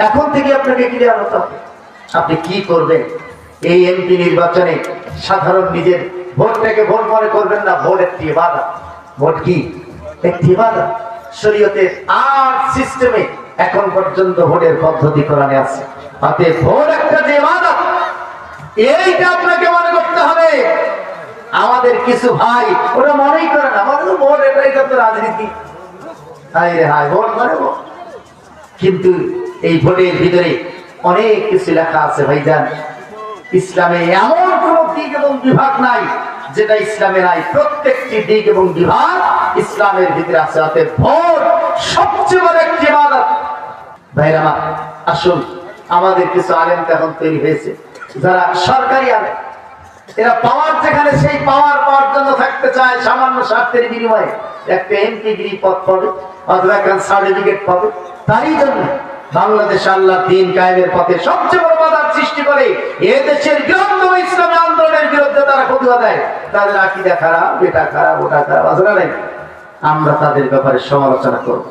এখন থেকে আপনাকে ক্লিয়ার হতে হবে আপনি কি করবেন। এই এমপি নির্বাচনে সাধারণ নিজের ভোটটাকে ভোট মনে করবেন না, ভোট একটি ইবাদত। ভোট কি? একটি ইবাদত। শরীয়তের ৮ সিস্টেমে এখন পর্যন্ত ভোটের পদ্ধতি কোরআনে আছে। অতএব ভোট একটা যে ইবাদত, এইটা আপনাকে মনে করতে হবে। আমাদের কিছু ভাই ওরা মনেই করে না, আমাদের ভোট এটাই তো রাজনীতি। হায় রে হায়, ভোট মানে ভোট। কিন্তু এই ভোটের ভিতরে অনেক কিছু লেখা আছে ভাইজান। ইসলামে এমন কোন দিক এবং বিভাগ নাই যেটা ইসলামে নাই। প্রত্যেকটি দিক এবং বিভাগ ইসলামের ভিতরে আছে। অতএব ভোট সবচেয়ে বড় একটি ইবাদত। ভাইরা আমার, আসুন, আমাদের কিছু আলেম এখন তৈরি হয়েছে যারা সরকারি আলেম। এরা পাওয়ার যেখানে সেই পাওয়ার পাওয়ার জন্য থাকতে চায়। সামান্য স্বার্থের বিনিময়ে একটা এমপিগিরি পদ পাবে অথবা একটা সার্টিফিকেট পাবে। তারই জন্য বাংলাদেশ আল্লাহ দ্বীন কায়েমের পথে সবচেয়ে বড় বাধার সৃষ্টি করে এ দেশের বৃহত্তম ইসলামী আন্দোলনের বিরুদ্ধে তারা ফতোয়া দেয়। তাদের আকীদা খারাপ, এটা খারাপ, ওটা খারাপ, আসলে নাই। আমরা তাদের ব্যাপারে সমালোচনা করব।